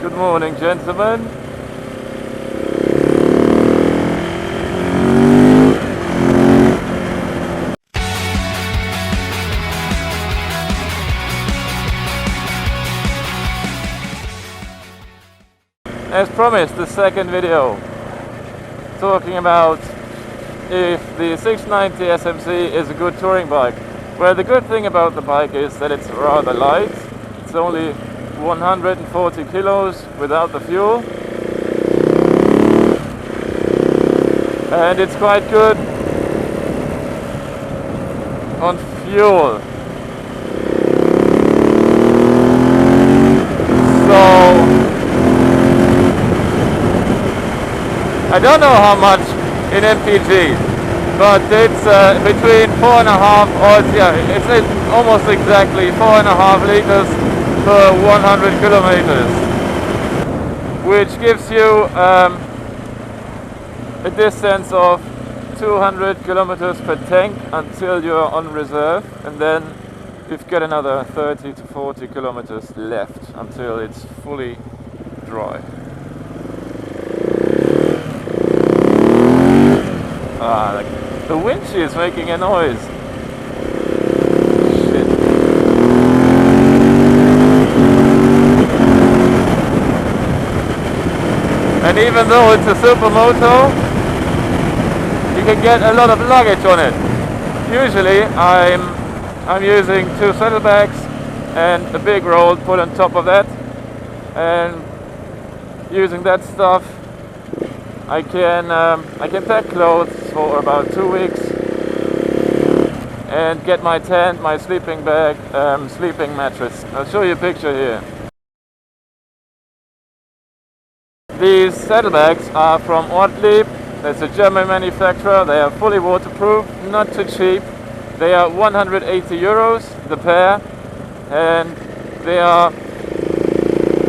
Good morning, gentlemen. As promised, the second video talking about if the 690 SMC is a good touring bike. Well, the good thing about the bike is that it's rather light. It's only 140 kilos without the fuel. And it's quite good on fuel. So I don't know how much in MPG, but it's between 4.5 or it's almost exactly 4.5 liters per 100 kilometers, which gives you a distance of 200 kilometers per tank until you're on reserve, and then you've got another 30 to 40 kilometers left until it's fully dry. The windshield is making a noise. Shit. And even though it's a Supermoto, you can get a lot of luggage on it. Usually I'm using 2 saddlebags and a big roll put on top of that, and using that stuff I can pack clothes for about 2 weeks and get my tent, my sleeping bag, sleeping mattress. I'll show you a picture here. These saddlebags are from Ortlieb. It's a German manufacturer. They are fully waterproof, not too cheap. They are 180 euros the pair, and they are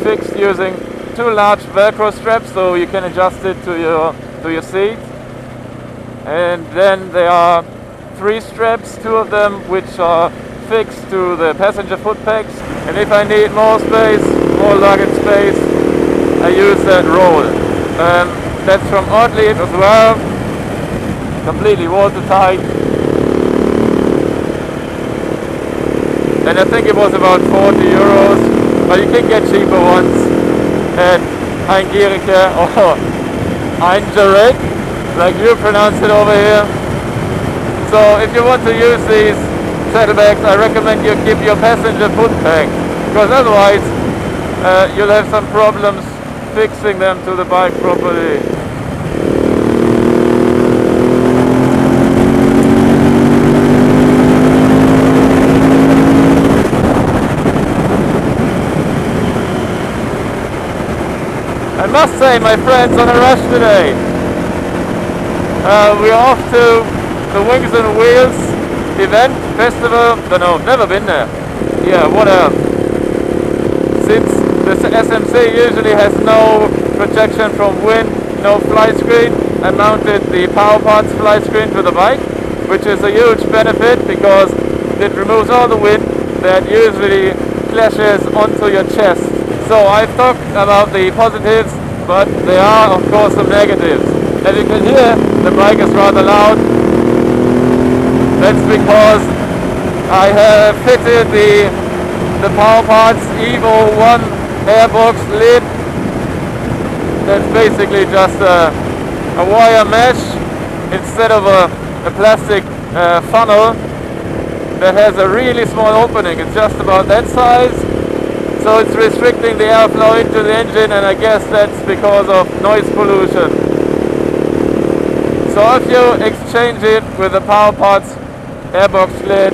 fixed using 2 large Velcro straps, so you can adjust it to your seat. And then there are 3 straps, 2 of them which are fixed to the passenger foot pegs. And if I need more space, more luggage space, I use that roll. That's from Ortlieb as well, completely watertight. And I think it was about 40 euros, but you can get cheaper ones at Heingerike or Einjarek, like you pronounce it over here. So if you want to use these saddlebags, I recommend you keep your passenger foot peg, because otherwise you'll have some problems fixing them to the bike properly. I must say, my friends, on a rush today. We're off to the Wings and Wheels event, festival. Don't know, never been there. Yeah, what else? Since the SMC usually has no protection from wind, no fly screen, I mounted the Power Parts fly screen to the bike, which is a huge benefit because it removes all the wind that usually clashes onto your chest. So I've talked about the positives, but there are of course some negatives. As you can hear, the bike is rather loud. That's because I have fitted the Power Parts Evo 1 airbox lid. That's basically just a wire mesh instead of a plastic funnel that has a really small opening. It's just about that size. So it's restricting the airflow into the engine, and I guess that's because of noise pollution. So if you exchange it with the Power Parts airbox lid,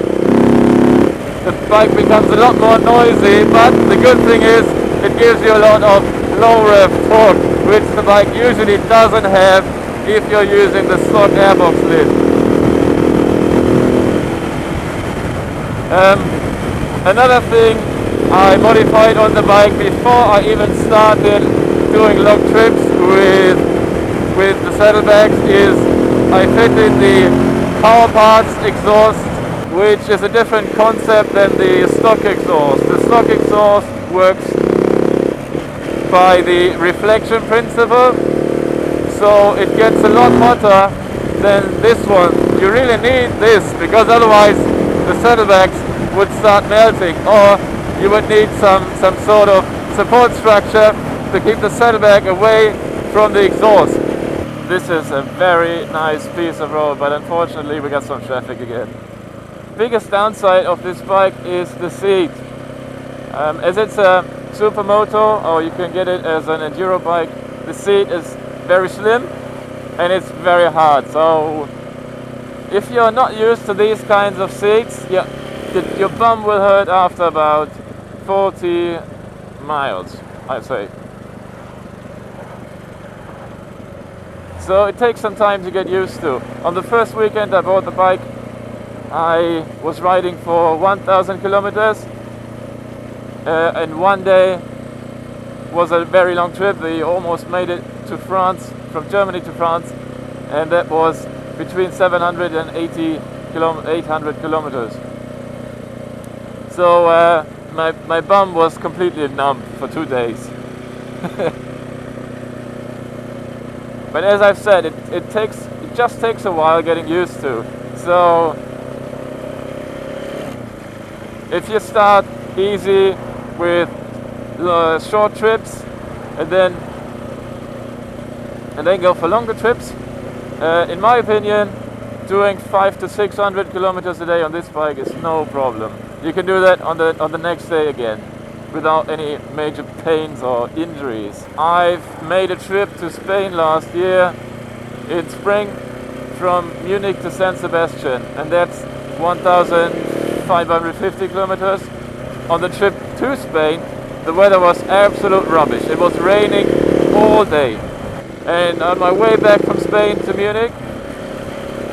the bike becomes a lot more noisy, but the good thing is it gives you a lot of low rev torque, which the bike usually doesn't have if you're using the stock airbox lid. Another thing I modified on the bike before I even started doing long trips with the saddlebags is I fitted the Power Parts exhaust, which is a different concept than the stock exhaust. The stock exhaust works by the reflection principle, so it gets a lot hotter than this one. You really need this because otherwise the saddlebags would start melting, or you would need some sort of support structure to keep the saddlebag away from the exhaust. This is a very nice piece of road, but unfortunately we got some traffic again. Biggest downside of this bike is the seat. As it's a Supermoto, or you can get it as an enduro bike, the seat is very slim and it's very hard. So if you're not used to these kinds of seats, your bum will hurt after about 40 miles, I'd say. So it takes some time to get used to. On the first weekend I bought the bike, I was riding for 1,000 kilometers, and one day was a very long trip. We almost made it to France, from Germany to France, and that was between 700 and 800 kilometers. So my bum was completely numb for 2 days. But as I've said, it just takes a while getting used to. So if you start easy with short trips and then go for longer trips, in my opinion, doing 500 to 600 kilometers a day on this bike is no problem. You can do that on the next day again without any major pains or injuries. I've made a trip to Spain last year in spring from Munich to San Sebastian, and that's 1,550 kilometers. On the trip to Spain, the weather was absolute rubbish. It was raining all day. And on my way back from Spain to Munich,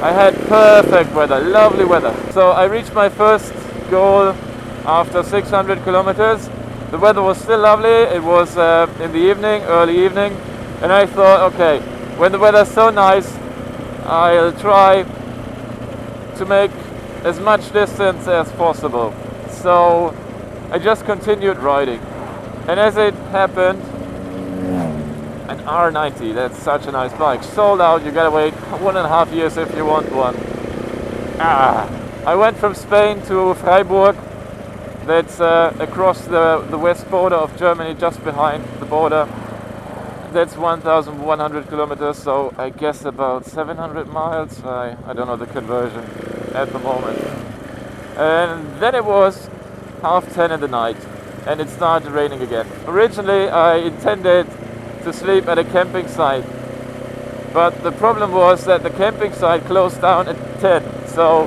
I had perfect weather, lovely weather. So I reached my first goal after 600 kilometers. The weather was still lovely. It was in the evening, early evening, and I thought, okay, when the weather's so nice, I'll try to make as much distance as possible. So I just continued riding, and as it happened, an R90, that's such a nice bike, sold out. You gotta wait 1.5 years if you want one. I went from Spain to Freiburg. That's across the west border of Germany, just behind the border. That's 1,100 kilometers, so I guess about 700 miles. I don't know the conversion at the moment. And then it was 10:30 in the night, and it started raining again. Originally, I intended to sleep at a camping site, but the problem was that the camping site closed down at 10, so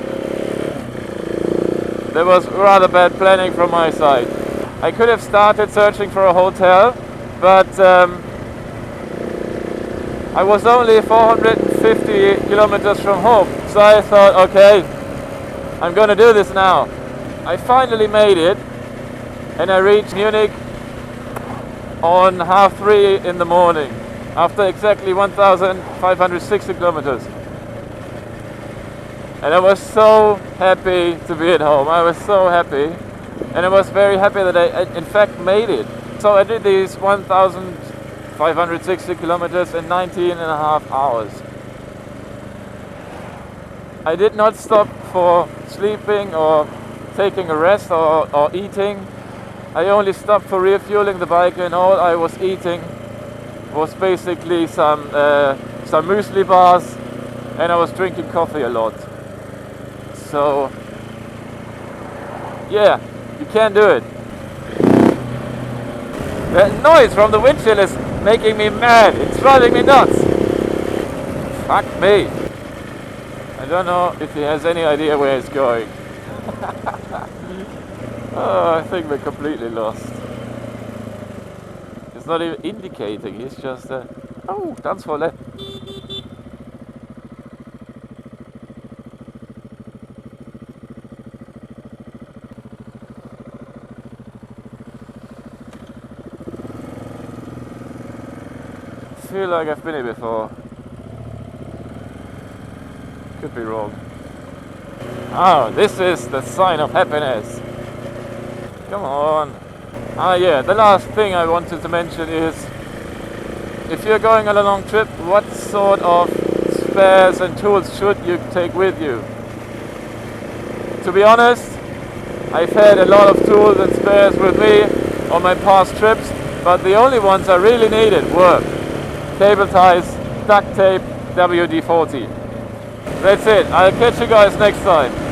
there was rather bad planning from my side. I could have started searching for a hotel, but I was only 450 kilometers from home, so I thought, okay, I'm gonna do this now. I finally made it, and I reached Munich on 3:30 in the morning, after exactly 1,560 kilometers. And I was so happy to be at home. I was so happy, and I was very happy that I in fact made it. So I did these 1,560 kilometers in 19.5 hours. I did not stop for sleeping or taking a rest or eating. I only stopped for refueling the bike, and all I was eating was basically some muesli bars, and I was drinking coffee a lot. So yeah, you can do it. That noise from the windshield is making me mad. It's driving me nuts. Fuck me. I don't know if he has any idea where he's going. Oh, I think we're completely lost. It's not even indicating, it's just oh, that's for left. I feel like I've been here before. Could be wrong. Oh, this is the sign of happiness. Come on. Yeah, the last thing I wanted to mention is, if you're going on a long trip, what sort of spares and tools should you take with you? To be honest, I've had a lot of tools and spares with me on my past trips, but the only ones I really needed were cable ties, duct tape, WD-40. That's it. I'll catch you guys next time.